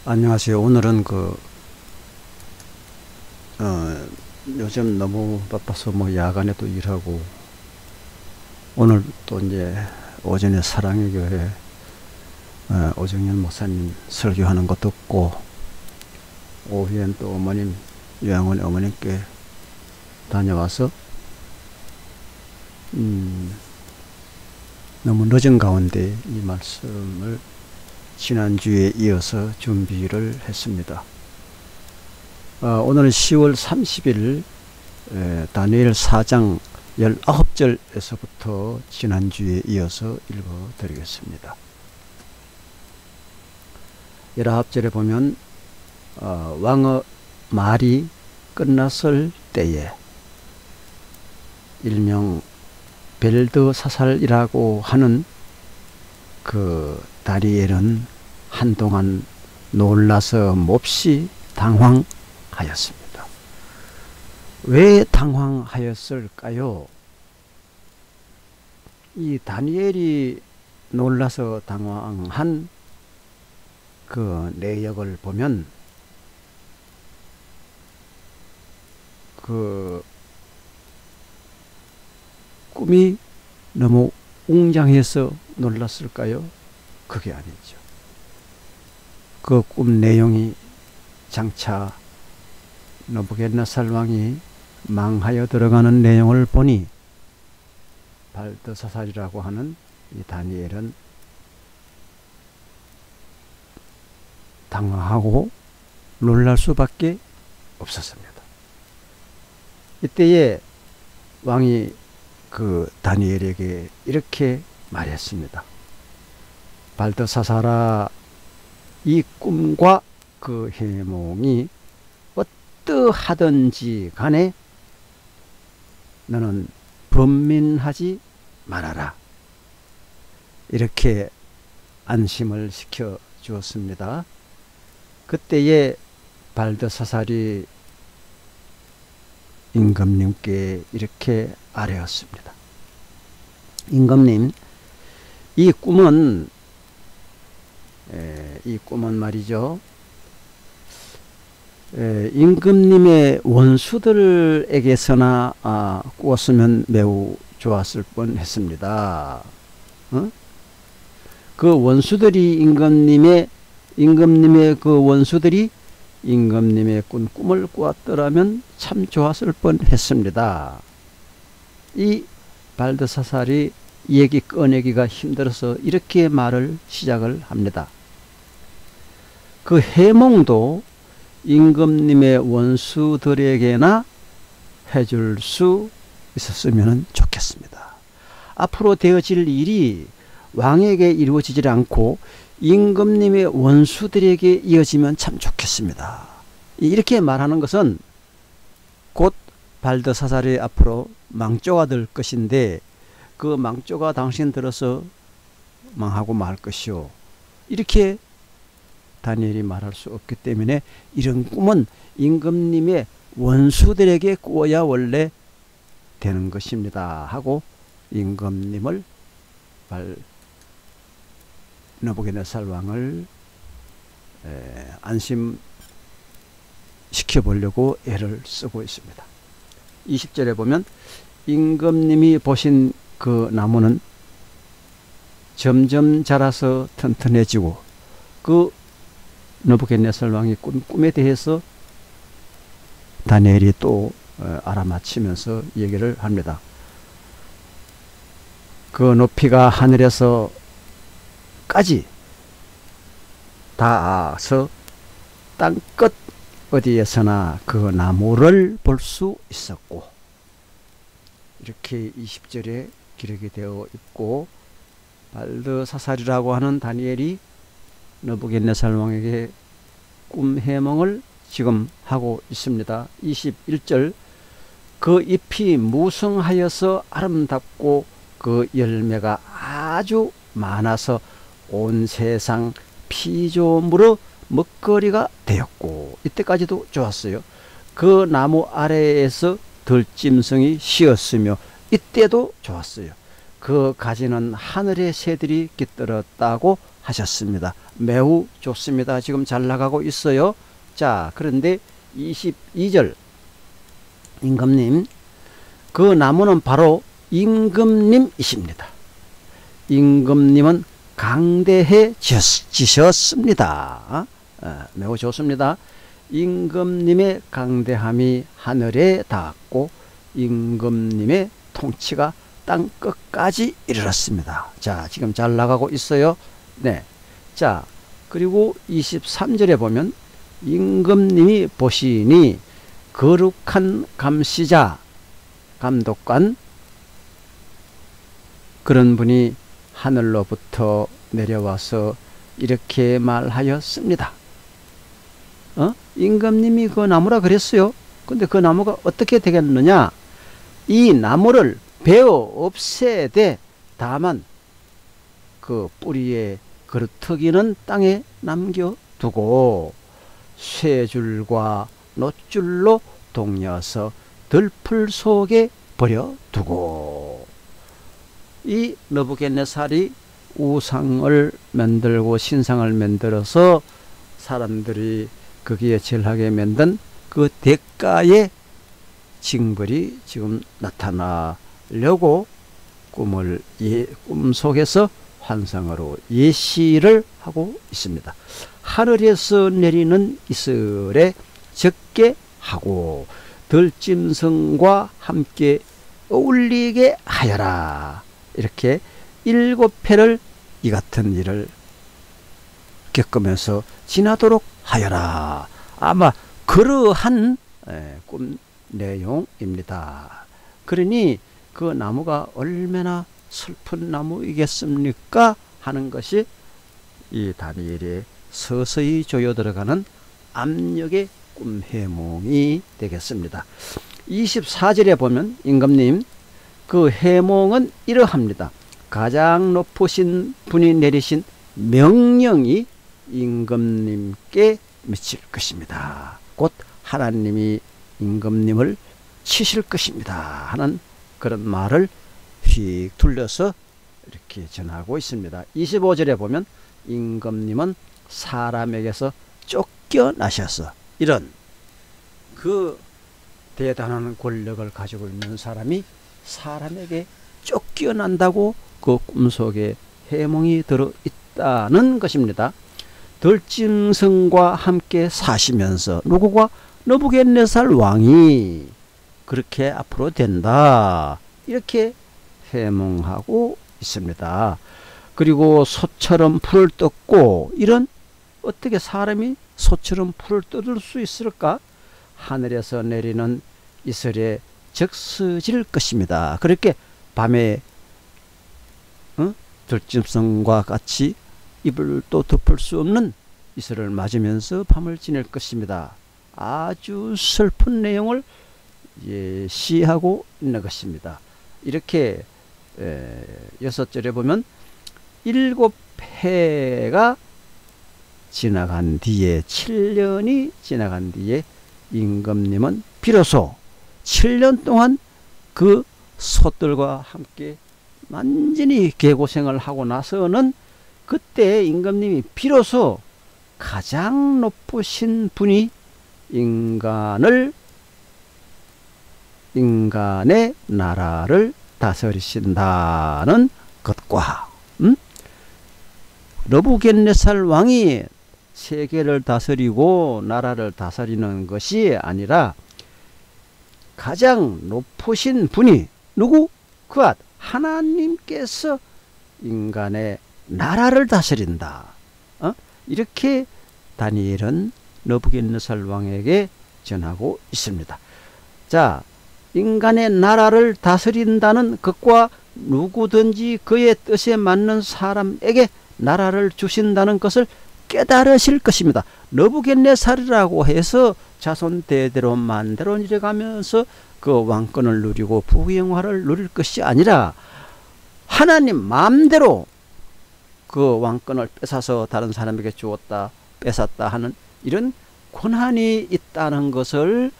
안녕하세요. 오늘은 요즘 너무 바빠서 야간에도 일하고, 오늘 또 이제 오전에 사랑의 교회 오정현 목사님 설교하는 거 듣고, 오후엔 또 어머님, 요양원 어머님께 다녀와서, 너무 늦은 가운데 이 말씀을 지난주에 이어서 준비를 했습니다. 오늘은 10월 30일 다니엘 4장 19절에서부터 지난주에 이어서 읽어드리겠습니다. 19절에 보면 왕의 말이 끝났을 때에, 일명 벨드사살이라고 하는 그 다니엘은 한동안 놀라서 몹시 당황하였습니다. 왜 당황하였을까요? 이 다니엘이 놀라서 당황한 그 내역을 보면, 그 꿈이 너무 웅장해서 놀랐을까요? 그게 아니죠. 그 꿈 내용이 장차 느부갓네살 왕이 망하여 들어가는 내용을 보니, 발드사살이라고 하는 이 다니엘은 당황하고 놀랄 수밖에 없었습니다. 이때에 왕이 그 다니엘에게 이렇게 말했습니다. 발드사살아, 이 꿈과 그 해몽이 어떠하든지 간에 너는 번민하지 말아라. 이렇게 안심을 시켜 주었습니다. 그때에 발드사살이 임금님께 이렇게 아뢰었습니다. 임금님, 이 꿈은 말이죠, 임금님의 원수들에게서나 꾸었으면 매우 좋았을 뻔했습니다. 그 원수들이 임금님의 그 원수들이 임금님의 꾼 꿈을 꾸었더라면 참 좋았을 뻔했습니다. 이 발드사살이 얘기 꺼내기가 힘들어서 이렇게 말을 시작을 합니다. 그 해몽도 임금님의 원수들에게나 해줄 수 있었으면 좋겠습니다. 앞으로 되어질 일이 왕에게 이루어지질 않고 임금님의 원수들에게 이어지면 참 좋겠습니다. 이렇게 말하는 것은 곧 발드사살이 앞으로 망조가 될 것인데, 그 망조가 당신 들어서 망하고 말 것이요, 이렇게 다니엘이 말할 수 없기 때문에 이런 꿈은 임금님의 원수들에게 꾸어야 원래 되는 것입니다 하고 임금님을, 느부갓네살 왕을 안심시켜 보려고 애를 쓰고 있습니다. 20절에 보면 임금님이 보신 그 나무는 점점 자라서 튼튼해지고, 그 느부갓네살 왕이 꾼 꿈에 대해서 다니엘이 또 알아맞히면서 얘기를 합니다. 그 높이가 하늘에서까지 닿아서 땅끝 어디에서나 그 나무를 볼 수 있었고, 이렇게 20절에 기록이 되어 있고, 발드사살이라고 하는 다니엘이 느부갓네살 왕에게 꿈 해몽을 지금 하고 있습니다. 21절, 그 잎이 무성하여서 아름답고 그 열매가 아주 많아서 온 세상 피조물의 먹거리가 되었고, 이때까지도 좋았어요. 그 나무 아래에서 들짐승이 쉬었으며, 이때도 좋았어요. 그 가지는 하늘의 새들이 깃들었다고 하셨습니다. 매우 좋습니다. 지금 잘 나가고 있어요. 자, 그런데 22절 임금님, 그 나무는 바로 임금님이십니다. 임금님은 강대해지셨습니다. 매우 좋습니다. 임금님의 강대함이 하늘에 닿았고 임금님의 통치가 땅 끝까지 이르렀습니다. 자, 지금 잘 나가고 있어요. 네. 자, 그리고 23절에 보면 임금님이 보시니 거룩한 감시자, 감독관, 그런 분이 하늘로부터 내려와서 이렇게 말하였습니다. 임금님이 그 나무라 그랬어요. 근데 그 나무가 어떻게 되겠느냐? 이 나무를 베어 없애되 다만 그 뿌리에 그루터기는 땅에 남겨두고 쇠줄과 놋줄로 동여서 들풀 속에 버려두고, 이 느부갓네살이 우상을 만들고 신상을 만들어서 사람들이 거기에 절하게 만든 그 대가의 징벌이 지금 나타나려고 꿈 속에서 환상으로 예시를 하고 있습니다. 하늘에서 내리는 이슬에 적게 하고 들짐승과 함께 어울리게 하여라. 이렇게 7회를 이 같은 일을 겪으면서 지나도록 하여라. 아마 그러한 꿈 내용입니다. 그러니 그 나무가 얼마나 슬픈 나무이겠습니까? 하는 것이 이 다니엘의 서서히 조여 들어가는 압력의 꿈 해몽이 되겠습니다. 24절에 보면 임금님, 그 해몽은 이러합니다. 가장 높으신 분이 내리신 명령이 임금님께 미칠 것입니다. 곧 하나님이 임금님을 치실 것입니다 하는 그런 말을 휙 둘러서 이렇게 전하고 있습니다. 25절에 보면 임금님은 사람에게서 쫓겨나셔서, 이런 그 대단한 권력을 가지고 있는 사람이 사람에게 쫓겨난다고 그 꿈속에 해몽이 들어있다는 것입니다. 들짐승과 함께 사시면서 누구가? 느부갓네살 왕이 그렇게 앞으로 된다, 이렇게 해몽하고 있습니다. 그리고 소처럼 풀을 뜯고, 이런, 어떻게 사람이 소처럼 풀을 뜯을 수 있을까? 하늘에서 내리는 이슬에 적서질 것입니다. 그렇게 밤에 들짐승과 같이 입을 또 덮을 수 없는 이슬을 맞으면서 밤을 지낼 것입니다. 아주 슬픈 내용을 예시하고 있는 것입니다. 이렇게 6절에 보면 7회가 지나간 뒤에, 7년이 지나간 뒤에 임금님은 비로소 7년 동안 그 소들과 함께 완전히 개고생을 하고 나서는 그때 임금님이 비로소 가장 높으신 분이 인간의 나라를 다스리신다는 것과 느부갓네살 왕이 세계를 다스리고 나라를 다스리는 것이 아니라 가장 높으신 분이 누구? 그 하나님께서 인간의 나라를 다스린다. 이렇게 다니엘은 느부갓네살 왕에게 전하고 있습니다. 자, 인간의 나라를 다스린다는 것과 누구든지 그의 뜻에 맞는 사람에게 나라를 주신다는 것을 깨달으실 것입니다. 느부갓네살이라고 해서 자손 대대로 만대로 이래가면서 그 왕권을 누리고 부귀영화를 누릴 것이 아니라 하나님 마음대로 그 왕권을 뺏어서 다른 사람에게 주었다 뺏었다 하는 이런 권한이 있다는 것을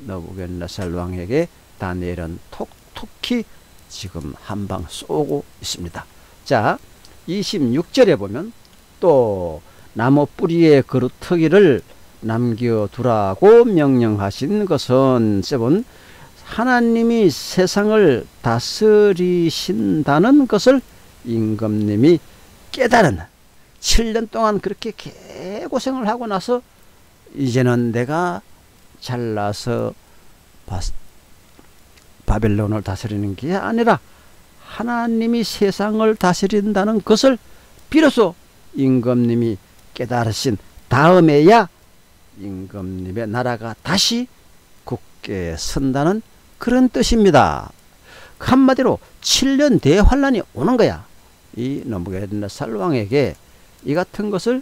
느부갓네살 왕에게 다니엘은 톡톡히 지금 한 방 쏘고 있습니다. 자, 26절에 보면 또 나무 뿌리에 그루터기를 남겨두라고 명령하신 것은 7. 하나님이 세상을 다스리신다는 것을 임금님이 깨달은 7년 동안 그렇게 개고생을 하고 나서 이제는 내가 잘나서 바벨론을 다스리는 게 아니라 하나님이 세상을 다스린다는 것을 비로소 임금님이 깨달으신 다음에야 임금님의 나라가 다시 굳게 선다는 그런 뜻입니다. 한마디로 7년 대환란이 오는 거야. 이 느부갓네살 왕에게 이 같은 것을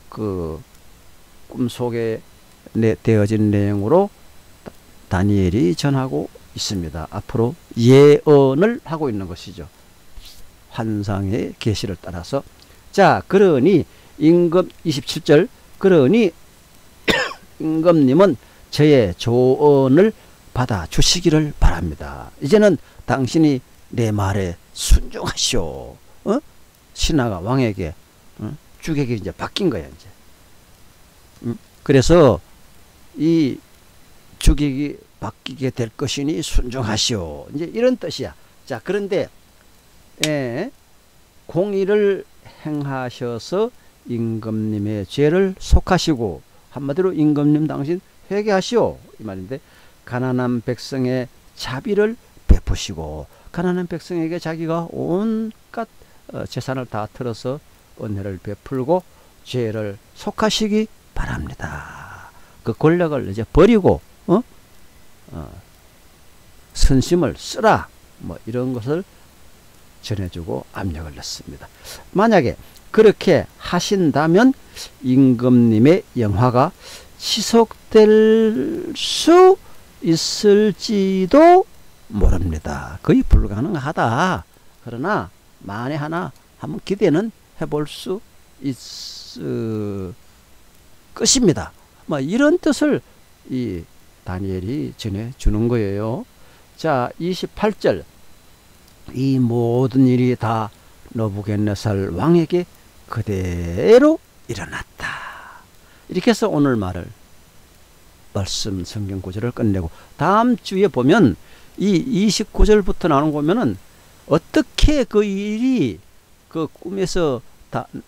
그 꿈속에 되어진 내용으로 다니엘이 전하고 있습니다. 앞으로 예언을 하고 있는 것이죠. 환상의 계시를 따라서. 자, 그러니 임금 27절 그러니 임금님은 저의 조언을 받아 주시기를 바랍니다. 이제는 당신이 내 말에 순종하시오. 신하가 왕에게 주객이 이제 바뀐 거야 이제. 그래서 이 주객이 바뀌게 될 것이니 순종하시오. 이제 이런 뜻이야. 자, 그런데 공의를 행하셔서 임금님의 죄를 속하시고 한마디로 임금님 당신 회개하시오 이 말인데 가난한 백성의 자비를 베푸시고 가난한 백성에게 자기가 온갖 재산을 다 털어서 은혜를 베풀고 죄를 속하시기 바랍니다. 그 권력을 이제 버리고 선심을 쓰라 뭐 이런 것을 전해주고 압력을 넣습니다. 만약에 그렇게 하신다면 임금님의 영화가 지속될 수 있을지도 모릅니다. 거의 불가능하다. 그러나 만에 하나 한번 기대는 해볼 수 있을 것입니다. 뭐 이런 뜻을 이 다니엘이 전해주는 거예요. 자, 28절 이 모든 일이 다 느부갓네살 왕에게 그대로 일어났다. 이렇게 해서 오늘 말씀 성경 구절을 끝내고 다음 주에 보면 이 29절부터 나오는 거 보면은 어떻게 그 일이 그 꿈에서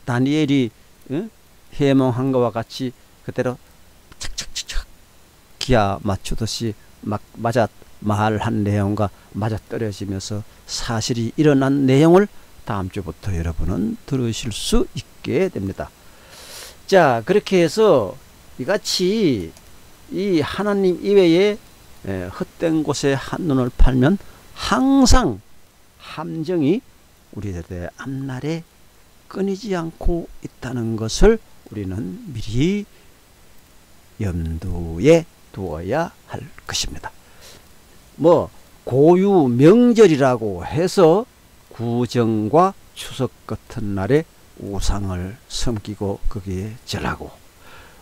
다니엘이 해몽한 것과 같이 그대로 착착착착 기아 맞추듯이 막 말한 내용과 맞아 떨어지면서 사실이 일어난 내용을 다음 주부터 여러분은 들으실 수 있게 됩니다. 자, 그렇게 해서 이같이 이 하나님 이외에 헛된 곳에 한눈을 팔면 항상 함정이 우리들의 앞날에 끊이지 않고 있다는 것을 우리는 미리 염두에 두어야 할 것입니다. 뭐 고유 명절이라고 해서 구정과 추석 같은 날에 우상을 섬기고 거기에 절하고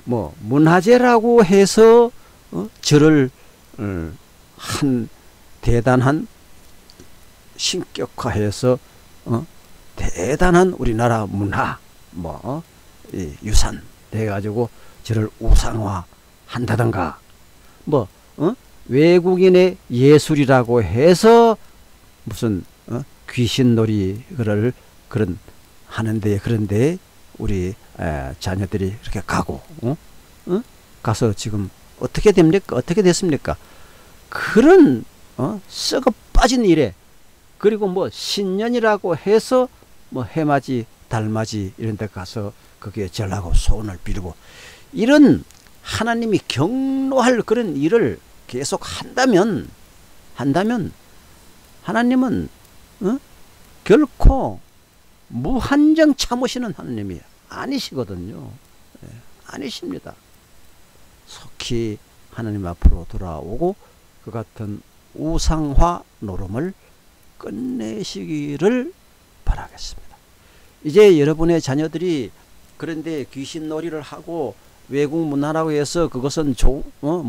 뭐 문화재라고 해서 절을 한 대단한 신격화해서 대단한 우리나라 문화 뭐 유산 돼가지고 저를 우상화 한다던가 뭐 외국인의 예술이라고 해서 무슨 귀신놀이를 그런 하는데 그런데 우리 자녀들이 이렇게 가고 가서 지금 어떻게 됩니까? 어떻게 됐습니까? 그런 썩어 빠진 일에 그리고 뭐 신년이라고 해서 뭐 해맞이 달맞이 이런 데 가서 거기에 절하고 소원을 비르고 이런 하나님이 경노할 그런 일을 계속 한다면 하나님은 결코 무한정 참으시는 하나님이 아니시거든요. 아니십니다. 속히 하나님 앞으로 돌아오고 그 같은 우상화 노름을 끝내시기를 바라겠습니다. 이제 여러분의 자녀들이 그런데 귀신놀이를 하고 외국 문화라고 해서 그것은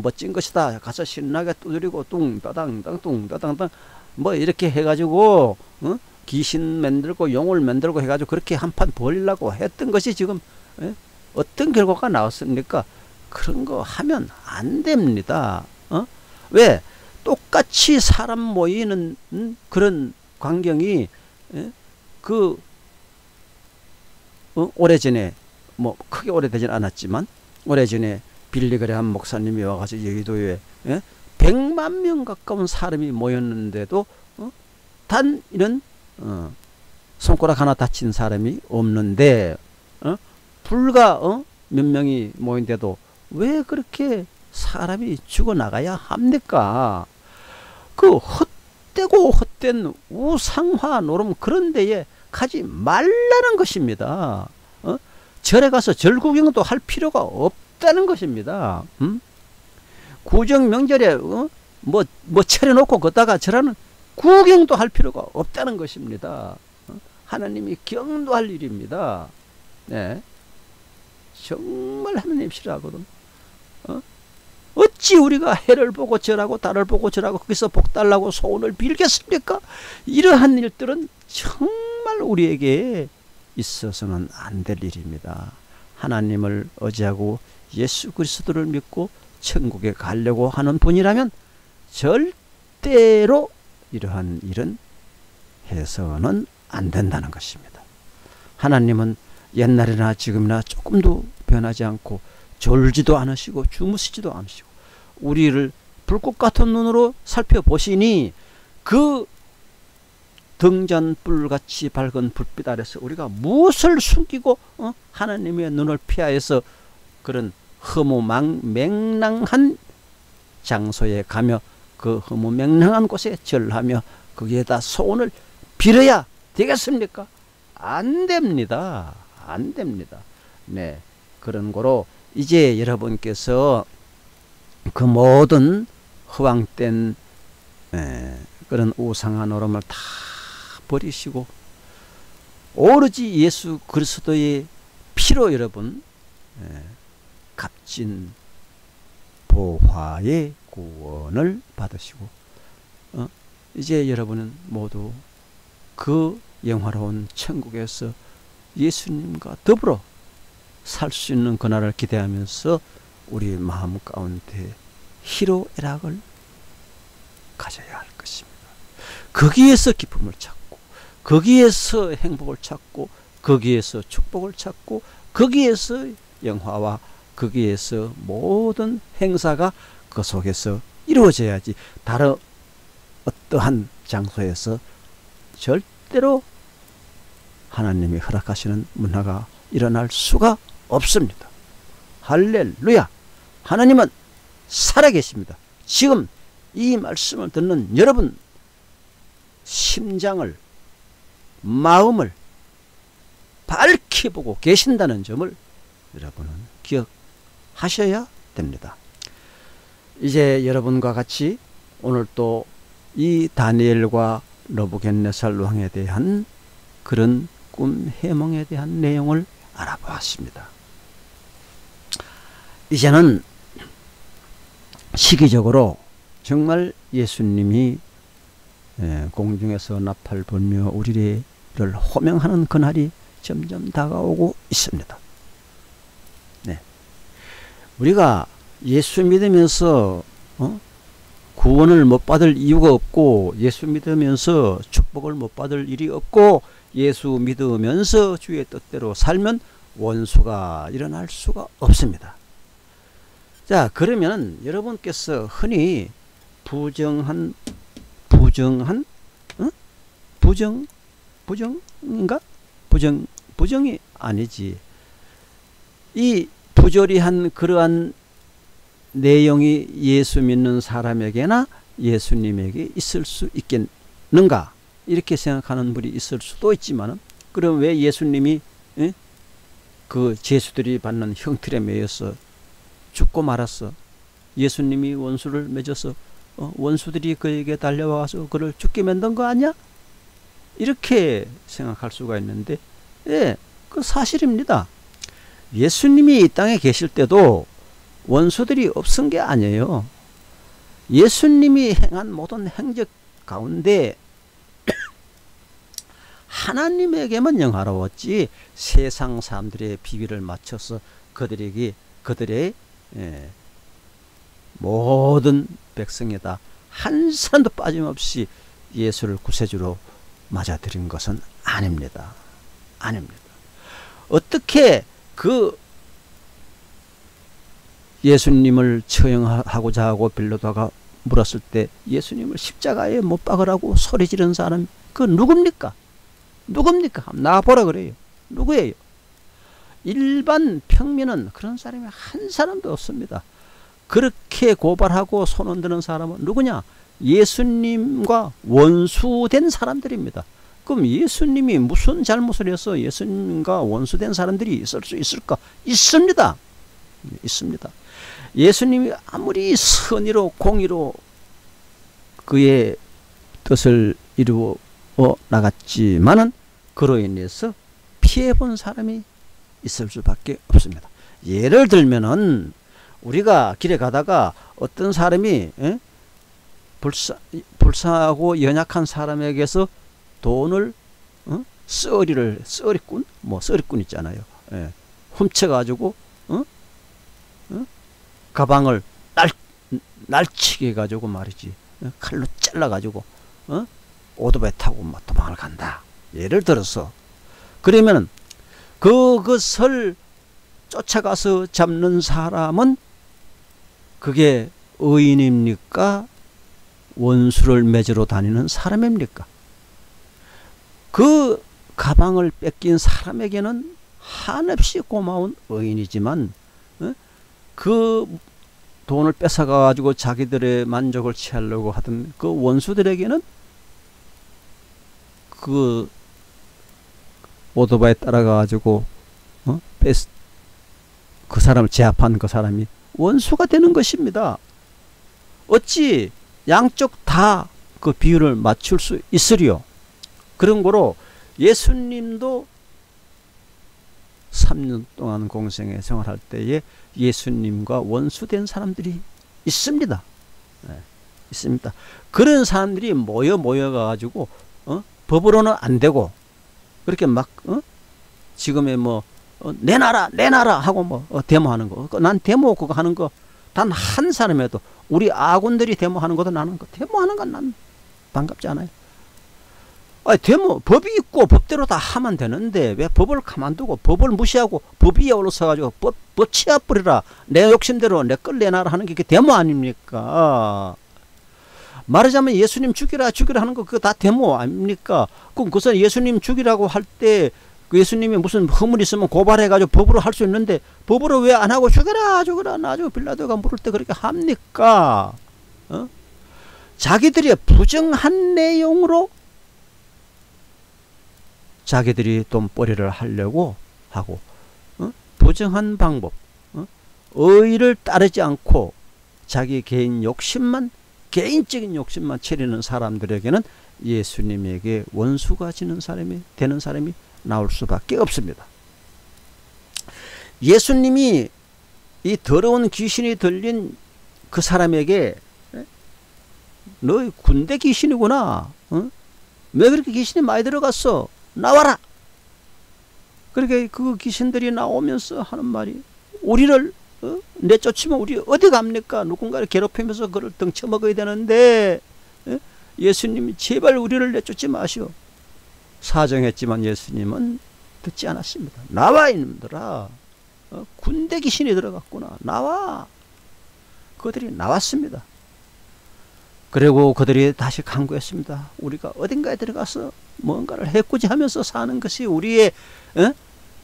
멋진 것이다. 가서 신나게 두드리고 뚱따당 뚱따당땅 뭐 이렇게 해가지고 귀신 만들고 용을 만들고 해가지고 그렇게 한판 벌리려고 했던 것이 지금 어떤 결과가 나왔습니까? 그런 거 하면 안 됩니다. 왜? 똑같이 사람 모이는 그런 광경이 오래전에 뭐 크게 오래되진 않았지만 오래전에 빌리그레함 목사님이 와가지고 여의도에 100만 명 가까운 사람이 모였는데도 단 이런 손가락 하나 다친 사람이 없는데 불과 몇 명이 모인데도 왜 그렇게 사람이 죽어나가야 합니까? 그 헛되고 헛된 우상화 노름 그런 데에 가지 말라는 것입니다. 절에 가서 절 구경도 할 필요가 없다는 것입니다. 구정 명절에 뭐 차려놓고 걷다가 절하는 구경도 할 필요가 없다는 것입니다. 하나님이 경도할 일입니다. 네. 정말 하나님 싫어하거든. 어찌 우리가 해를 보고 절하고 달을 보고 절하고 거기서 복달라고 소원을 빌겠습니까? 이러한 일들은 정말 우리에게 있어서는 안 될 일입니다. 하나님을 의지하고 예수 그리스도를 믿고 천국에 가려고 하는 분이라면 절대로 이러한 일은 해서는 안 된다는 것입니다. 하나님은 옛날이나 지금이나 조금도 변하지 않고 졸지도 않으시고 주무시지도 않으시고 우리를 불꽃 같은 눈으로 살펴보시니 그 등잔불같이 밝은 불빛 아래서 우리가 무엇을 숨기고 하나님의 눈을 피하여서 그런 허무맹랑한 장소에 가며 그 허무맹랑한 곳에 절하며 거기에다 소원을 빌어야 되겠습니까? 안 됩니다. 안 됩니다. 네, 그런 거로 이제 여러분께서 그 모든 허황된 그런 우상한 노름을 다 버리시고 오로지 예수 그리스도의 피로 여러분 값진 보화의 구원을 받으시고 이제 여러분은 모두 그 영화로운 천국에서 예수님과 더불어 살 수 있는 그날을 기대하면서 우리 마음 가운데 희로애락을 가져야 할 것입니다. 거기에서 기쁨을 찾고 거기에서 행복을 찾고 거기에서 축복을 찾고 거기에서 영화와 거기에서 모든 행사가 그 속에서 이루어져야지 다른 어떠한 장소에서 절대로 하나님이 허락하시는 문화가 일어날 수가 없습니다. 할렐루야! 하나님은 살아계십니다. 지금 이 말씀을 듣는 여러분 심장을 마음을 밝히 보고 계신다는 점을 여러분은 기억하셔야 됩니다. 이제 여러분과 같이 오늘 또 이 다니엘과 느부갓네살 왕에 대한 그런 꿈 해몽에 대한 내용을 알아보았습니다. 이제는 시기적으로 정말 예수님이 공중에서 나팔 불며 우리를 호명하는 그날이 점점 다가오고 있습니다. 네. 우리가 예수 믿으면서 구원을 못 받을 이유가 없고 예수 믿으면서 축복을 못 받을 일이 없고 예수 믿으면서 주의 뜻대로 살면 원수가 일어날 수가 없습니다. 자, 그러면 여러분께서 흔히 부정인가? 부정이 아니지. 이 부조리한 그러한 내용이 예수 믿는 사람에게나 예수님에게 있을 수 있겠는가? 이렇게 생각하는 분이 있을 수도 있지만, 그럼 왜 예수님이 그 죄수들이 받는 형틀에 매여서 죽고 말았어? 예수님이 원수를 맺어서 원수들이 그에게 달려와서 그를 죽게 만든 거 아니야? 이렇게 생각할 수가 있는데, 예, 그 사실입니다. 예수님이 이 땅에 계실 때도 원수들이 없은 게 아니에요. 예수님이 행한 모든 행적 가운데 하나님에게만 영화로웠지 세상 사람들의 비비를 맞춰서 그들의 모든 백성에다 한 사람도 빠짐없이 예수를 구세주로 맞아들인 것은 아닙니다. 아닙니다. 어떻게 그 예수님을 처형하고자 하고 빌라도가 물었을 때 예수님을 십자가에 못 박으라고 소리 지른 사람 그 누굽니까? 누굽니까? 나보라 그래요. 누구예요? 일반 평민은 그런 사람이 한 사람도 없습니다. 그렇게 고발하고 손 흔드는 사람은 누구냐? 예수님과 원수된 사람들입니다. 그럼 예수님이 무슨 잘못을 해서 예수님과 원수된 사람들이 있을 수 있을까? 있습니다. 있습니다. 예수님이 아무리 선의로 공의로 그의 뜻을 이루어 나갔지만은 그로 인해서 피해본 사람이 있을 수밖에 없습니다. 예를 들면은 우리가 길에 가다가 어떤 사람이 불쌍하고 연약한 사람에게서 돈을 썰이꾼 있잖아요. 훔쳐가지고 가방을 날치게 해가지고 말이지 칼로 잘라가지고 오토바이 타고 막 도망을 간다. 예를 들어서 그러면 그것을 쫓아가서 잡는 사람은 그게 의인입니까? 원수를 맺으러 다니는 사람입니까? 그 가방을 뺏긴 사람에게는 한없이 고마운 의인이지만 그 돈을 뺏어가지고 자기들의 만족을 취하려고 하던 그 원수들에게는 그 오토바이 따라가가지고 그 사람을 제압한 그 사람이 원수가 되는 것입니다. 어찌 양쪽 다 그 비율을 맞출 수 있으리요? 그런 거로 예수님도 3년 동안 공생에 생활할 때에 예수님과 원수된 사람들이 있습니다. 있습니다. 그런 사람들이 모여가지고 법으로는 안 되고 그렇게 막 지금의 뭐 내놔라 하고 뭐 데모하는 거. 난 데모 그거 하는 거 단 한 사람에도 우리 아군들이 데모하는 것도 나는 거 데모하는 건 난 반갑지 않아요. 데모 법이 있고 법대로 다 하면 되는데 왜 법을 가만두고 법을 무시하고 법 위에 올라서가지고 법 치아뿌리라 내 욕심대로 내 걸 내놔라 하는 게 데모 아닙니까? 말하자면 예수님 죽이라 하는 거 그거 다 데모 아닙니까? 그럼 그것은 예수님 죽이라고 할 때 그 예수님이 무슨 허물 있으면 고발해가지고 법으로 할 수 있는데 법으로 왜 안 하고 죽여라 나중에 빌라도가 물을 때 그렇게 합니까? 자기들이 부정한 내용으로 자기들이 돈벌이를 하려고 하고 부정한 방법 의의를 따르지 않고 자기 개인적인 욕심만 채리는 사람들에게는 예수님에게 원수가 되는 사람이 나올 수밖에 없습니다. 예수님이 이 더러운 귀신이 들린 그 사람에게 너 군대 귀신이구나. 왜 그렇게 귀신이 많이 들어갔어? 나와라. 그렇게 그 귀신들이 나오면서 하는 말이 우리를 내쫓으면 우리 어디 갑니까? 누군가를 괴롭히면서 그를 등쳐먹어야 되는데 예수님이 제발 우리를 내쫓지 마시오. 사정했지만 예수님은 듣지 않았습니다. 나와 이놈들아. 군대 귀신이 들어갔구나. 나와. 그들이 나왔습니다. 그리고 그들이 다시 강구했습니다. 우리가 어딘가에 들어가서 뭔가를 해코지하면서 사는 것이 우리의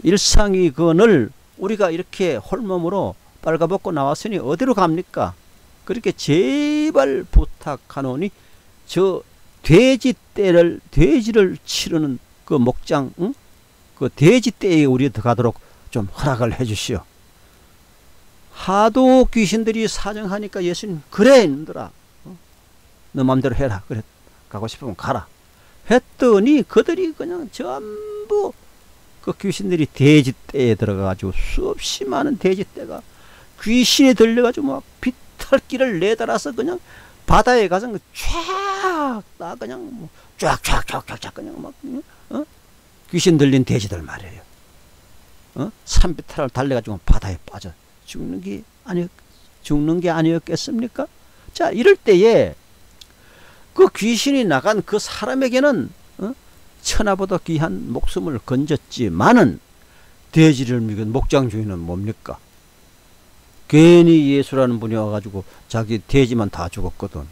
일상이거늘 우리가 이렇게 홀몸으로 빨가벗고 나왔으니 어디로 갑니까? 그렇게 제발 부탁하노니 저 돼지를 치르는 그 목장, 그 돼지떼에 우리 들어가도록 좀 허락을 해주시오. 하도 귀신들이 사정하니까 예수님 그래 이놈들아 너 맘대로 해라. 그래 가고 싶으면 가라 했더니 그들이 그냥 전부 그 귀신들이 돼지떼에 들어가가지고 수없이 많은 돼지떼가 귀신이 들려가지고 막 비탈길을 내달아서 그냥 바다에 가서 쫙다 그냥 뭐 쫙쫙쫙쫙 그냥 막 귀신 들린 돼지들 말이에요. 산비탈을 달래가지고 바다에 빠져 죽는 게 아니었겠습니까? 자, 이럴 때에 그 귀신이 나간 그 사람에게는 천하보다 귀한 목숨을 건졌지만은 돼지를 먹인 목장 주인은 뭡니까? 괜히 예수라는 분이 와가지고 자기 돼지만 다 죽었거든.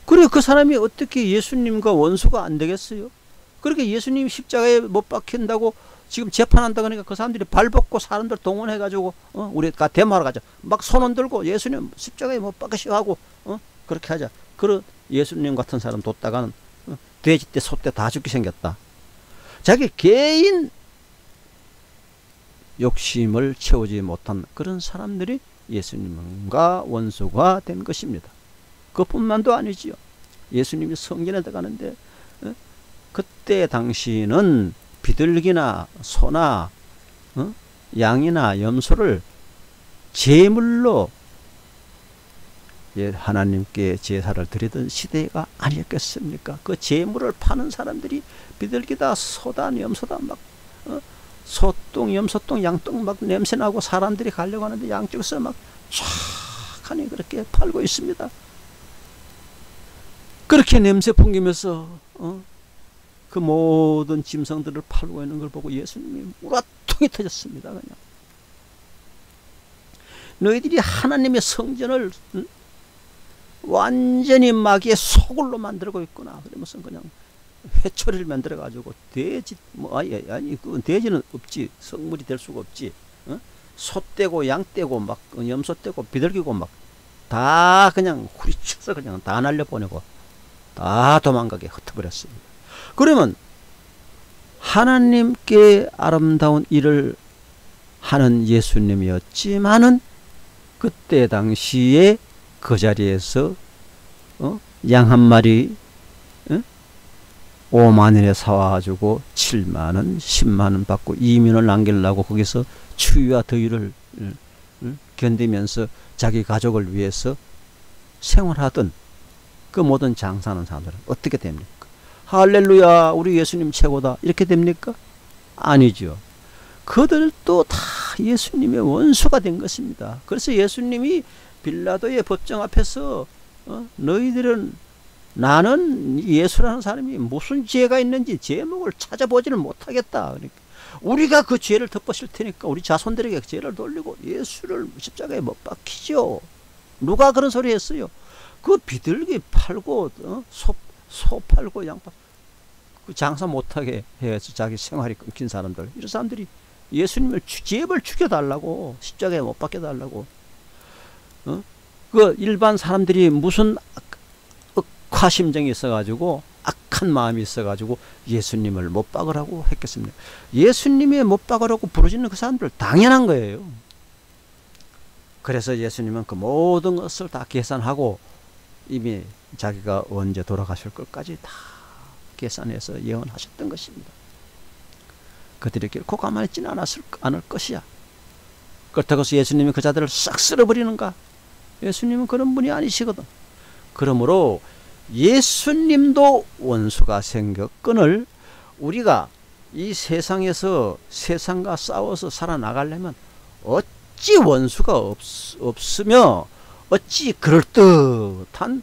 그래, 그 사람이 어떻게 예수님과 원수가 안 되겠어요? 그렇게 예수님 십자가에 못 박힌다고 지금 재판한다 그러니까 그 사람들이 발벗고 사람들 동원해가지고 우리가 데모하러 가자. 막 손 들고 예수님 십자가에 못 박으시오 하고 그렇게 하자. 그런 예수님 같은 사람 뒀다가는 돼지 때, 소 때 다 죽게 생겼다. 자기 개인 욕심을 채우지 못한 그런 사람들이 예수님과 원수가 된 것입니다. 그뿐만도 아니지요. 예수님이 성전에 들어가는데 그때 당시는 비둘기나 소나 양이나 염소를 제물로 하나님께 제사를 드리던 시대가 아니었겠습니까? 그 제물을 파는 사람들이 비둘기다 소다 염소다 막 소똥 염소똥 양똥 막 냄새나고 사람들이 가려고 하는데 양쪽에서 막 쫙 하니 그렇게 팔고 있습니다. 그렇게 냄새 풍기면서 그 모든 짐승들을 팔고 있는 걸 보고 예수님이 우라통이 터졌습니다. 그냥 너희들이 하나님의 성전을 완전히 마귀의 소굴로 만들고 있구나. 그러면서 그냥 회초리를 만들어 가지고 돼지 아니 그 돼지는 없지, 성물이 될 수가 없지. 소 떼고 양 떼고 막 염소 떼고 비둘기고 막 다 그냥 후리쳐서 그냥 다 날려보내고 다 도망가게 흩어버렸습니다. 그러면 하나님께 아름다운 일을 하는 예수님이었지만은 그때 당시에 그 자리에서 양 한 마리 5만원에 사와가지고 7만원 10만원 받고 이민을 남기려고 거기서 추위와 더위를 견디면서 자기 가족을 위해서 생활하던 그 모든 장사하는 사람들은 어떻게 됩니까? 할렐루야 우리 예수님 최고다 이렇게 됩니까? 아니죠. 그들도 다 예수님의 원수가 된 것입니다. 그래서 예수님이 빌라도의 법정 앞에서 너희들은 나는 예수라는 사람이 무슨 죄가 있는지 제목을 찾아보지는 못하겠다. 그러니까 우리가 그 죄를 덮으실 테니까 우리 자손들에게 죄를 돌리고 예수를 십자가에 못 박히죠. 누가 그런 소리 했어요? 그 비둘기 팔고 소 팔고 양 팔고 그 장사 못하게 해서 자기 생활이 끊긴 사람들, 이런 사람들이 예수님을 제발 죽여달라고, 십자가에 못 박혀달라고 그 일반 사람들이 무슨 과심정이 있어가지고 악한 마음이 있어가지고 예수님을 못 박으라고 했겠습니다. 예수님이 못 박으라고 부르짖는 그 사람들 당연한 거예요. 그래서 예수님은 그 모든 것을 다 계산하고 이미 자기가 언제 돌아가실 것까지 다 계산해서 예언하셨던 것입니다. 그들이 결코 가만히 있지는 않을 것이야. 그렇다고 해서 예수님이 그 자들을 싹 쓸어버리는가? 예수님은 그런 분이 아니시거든. 그러므로 예수님도 원수가 생겼거늘 우리가 이 세상에서 세상과 싸워서 살아나가려면 어찌 원수가 없으며 어찌 그럴듯한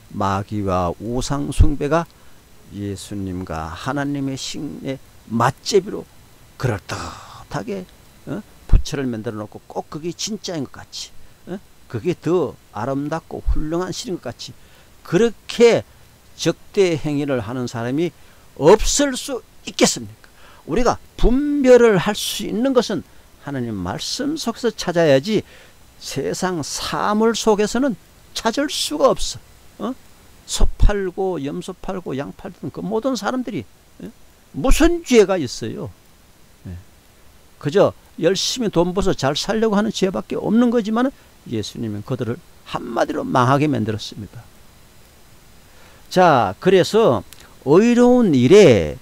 마귀와 우상 숭배가 예수님과 하나님의 신의 맞제비로 그럴듯하게 부처를 만들어 놓고 꼭 그게 진짜인 것 같이 그게 더 아름답고 훌륭한 신인 것 같이 그렇게 적대 행위를 하는 사람이 없을 수 있겠습니까? 우리가 분별을 할 수 있는 것은 하나님 말씀 속에서 찾아야지 세상 사물 속에서는 찾을 수가 없어. 소 팔고 염소 팔고 양 팔던 그 모든 사람들이 무슨 죄가 있어요? 그저 열심히 돈 벌어서 잘 살려고 하는 죄밖에 없는 거지만 예수님은 그들을 한마디로 망하게 만들었습니다. 자, 그래서 의로운 일에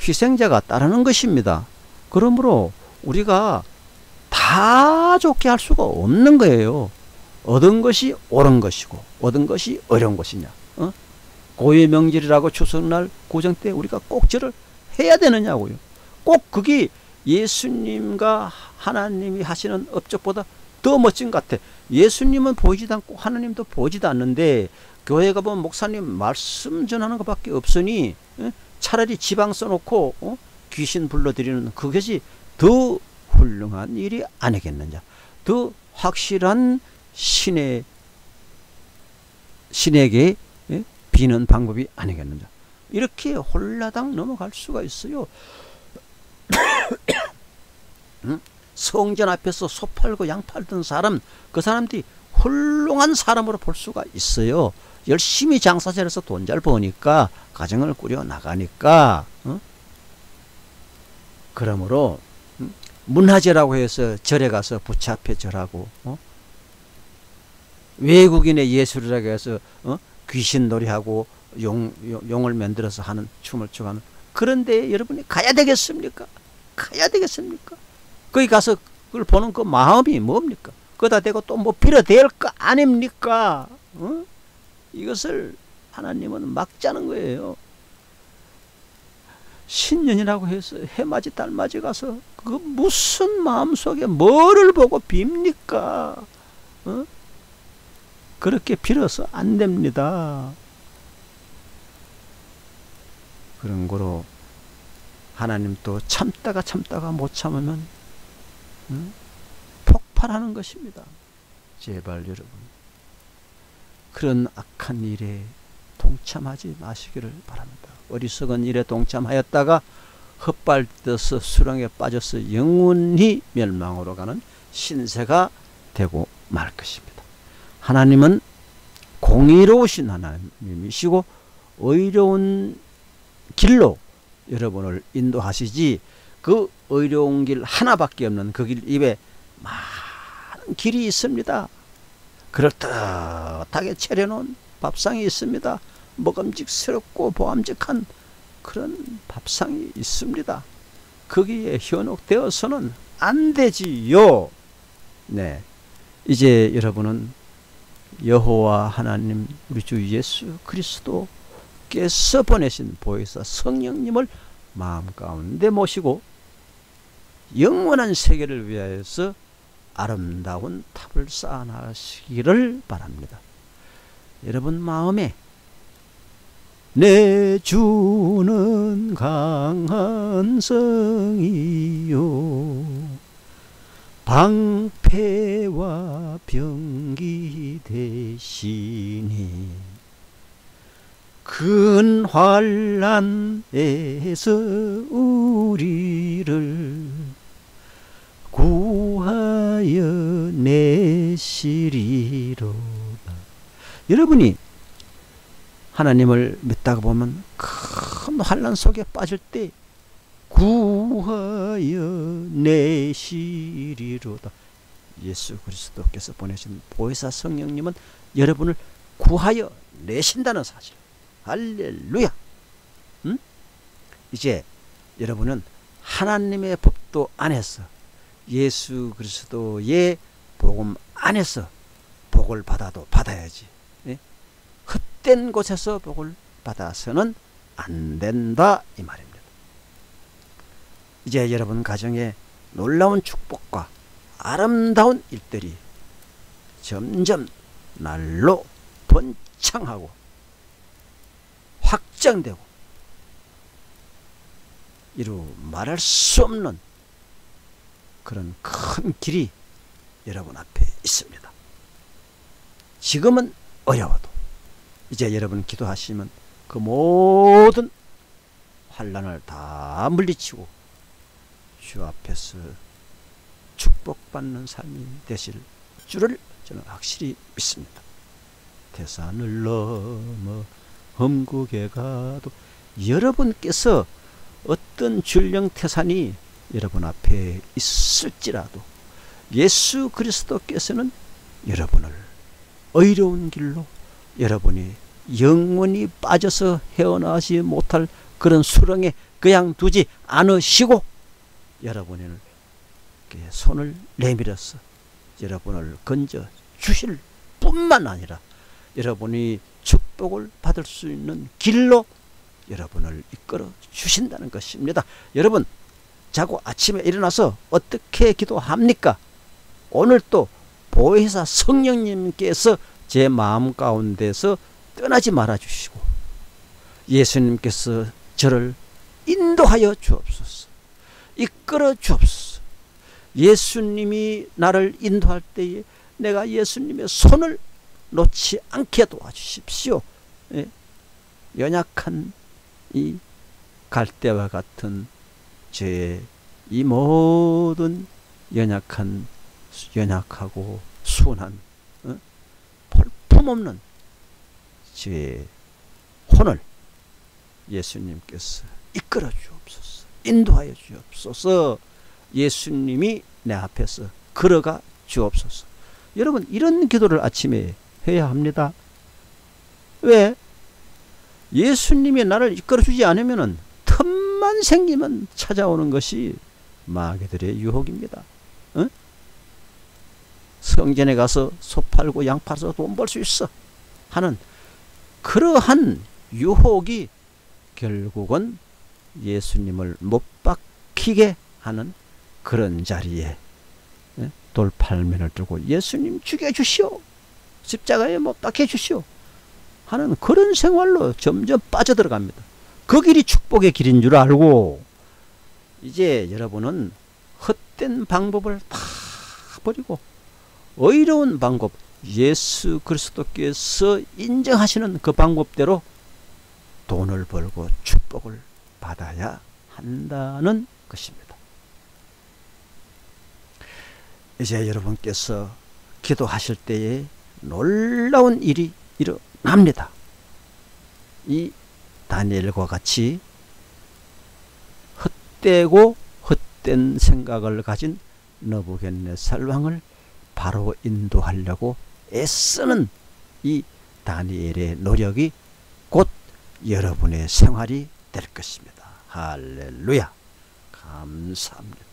희생자가 따르는 것입니다. 그러므로 우리가 다 좋게 할 수가 없는 거예요. 얻은 것이 옳은 것이고 얻은 것이 어려운 것이냐? 고유의 명절이라고 추석날 구정 때 우리가 꼭 절을 해야 되느냐고요. 꼭 그게 예수님과 하나님이 하시는 업적보다 더 멋진 것 같아. 예수님은 보이지도 않고 하나님도 보이지도 않는데 교회 가보면 목사님 말씀 전하는 것밖에 없으니 차라리 지방 써놓고 귀신 불러들이는 그것이 더 훌륭한 일이 아니겠느냐. 더 확실한 신에게 비는 방법이 아니겠느냐. 이렇게 홀라당 넘어갈 수가 있어요. 성전 앞에서 소 팔고 양 팔던 사람, 그 사람들이 훌륭한 사람으로 볼 수가 있어요. 열심히 장사절에서 돈 잘 버니까 가정을 꾸려 나가니까. 그러므로 문화재라고 해서 절에 가서 부처 앞에 절하고 외국인의 예술이라고 해서 귀신 놀이하고 용을 만들어서 하는 춤을 추고 하는, 그런데 여러분이 가야 되겠습니까? 가야 되겠습니까? 거기 가서 그걸 보는 그 마음이 뭡니까? 거기다 대고 또 뭐 빌어댈 거 아닙니까? 이것을 하나님은 막자는 거예요. 신년이라고 해서 해맞이 달맞이 가서 그 무슨 마음속에 뭐를 보고 빕니까? 그렇게 빌어서 안 됩니다. 그런 거로 하나님 또 참다가 못 참으면 폭발하는 것입니다. 제발 여러분 그런 악한 일에 동참하지 마시기를 바랍니다. 어리석은 일에 동참하였다가 헛발떠서 수렁에 빠져서 영원히 멸망으로 가는 신세가 되고 말 것입니다. 하나님은 공의로우신 하나님이시고 의로운 길로 여러분을 인도하시지, 그 의로운 길 하나밖에 없는 그 길 입에 많은 길이 있습니다. 그럴듯하게 차려놓은 밥상이 있습니다. 먹음직스럽고 보암직한 그런 밥상이 있습니다. 거기에 현혹되어서는 안 되지요. 네, 이제 여러분은 여호와 하나님 우리 주 예수 그리스도께서 보내신 보혜사 성령님을 마음 가운데 모시고 영원한 세계를 위하여서 아름다운 탑을 쌓아나가시기를 바랍니다. 여러분 마음에 내 주는 강한 성이요 방패와 병기 되시니 큰 환난에서 우리를 구하여 내시리로다. 여러분이 하나님을 믿다가 보면 큰 환난 속에 빠질 때 구하여 내시리로다. 예수 그리스도께서 보내신 보혜사 성령님은 여러분을 구하여 내신다는 사실. 할렐루야. 이제 여러분은 하나님의 법도 안에서 예수 그리스도의 복음 안에서 복을 받아도 받아야지. 헛된 곳에서 복을 받아서는 안 된다 이 말입니다. 이제 여러분 가정에 놀라운 축복과 아름다운 일들이 점점 날로 번창하고 확장되고 이루 말할 수 없는 그런 큰 길이 여러분 앞에 있습니다. 지금은 어려워도 이제 여러분 기도하시면 그 모든 환난을 다 물리치고 주 앞에서 축복받는 삶이 되실 줄을 저는 확실히 믿습니다. 태산을 넘어 험국에 가도 여러분께서 어떤 줄령 태산이 여러분 앞에 있을지라도 예수 그리스도께서는 여러분을 의로운 길로 여러분이 영원히 빠져서 헤어나지 못할 그런 수렁에 그냥 두지 않으시고 여러분을 손을 내밀어서 여러분을 건져 주실 뿐만 아니라 여러분이 축복을 받을 수 있는 길로 여러분을 이끌어 주신다는 것입니다. 여러분, 자고 아침에 일어나서 어떻게 기도합니까? 오늘 또 보혜사 성령님께서 제 마음 가운데서 떠나지 말아 주시고 예수님께서 저를 인도하여 주옵소서. 이끌어 주옵소서. 예수님이 나를 인도할 때에 내가 예수님의 손을 놓지 않게 도와주십시오. 예? 연약한 이 갈대와 같은 제 이 모든 연약하고 순한 볼품없는 제 혼을 예수님께서 이끌어 주옵소서. 인도하여 주옵소서. 예수님이 내 앞에서 걸어가 주옵소서. 여러분, 이런 기도를 아침에 해야 합니다. 왜? 예수님이 나를 이끌어 주지 않으면 틈만 생기면 찾아오는 것이 마귀들의 유혹입니다. 어? 성전에 가서 소 팔고 양 팔아서 돈 벌 수 있어 하는 그러한 유혹이 결국은 예수님을 못 박히게 하는 그런 자리에 돌팔면을 들고 예수님 죽여주시오, 십자가에 못 박혀주시오 하는 그런 생활로 점점 빠져들어갑니다. 그 길이 축복의 길인 줄 알고 이제 여러분은 헛된 방법을 다 버리고 의로운 방법, 예수 그리스도께서 인정하시는 그 방법대로 돈을 벌고 축복을 받아야 한다는 것입니다. 이제 여러분께서 기도하실 때에 놀라운 일이 일어납니다. 이 다니엘과 같이 헛되고 헛된 생각을 가진 느부갓네살 왕을 바로 인도하려고 애쓰는 이 다니엘의 노력이 곧 여러분의 생활이 될 것입니다. 할렐루야. 감사합니다.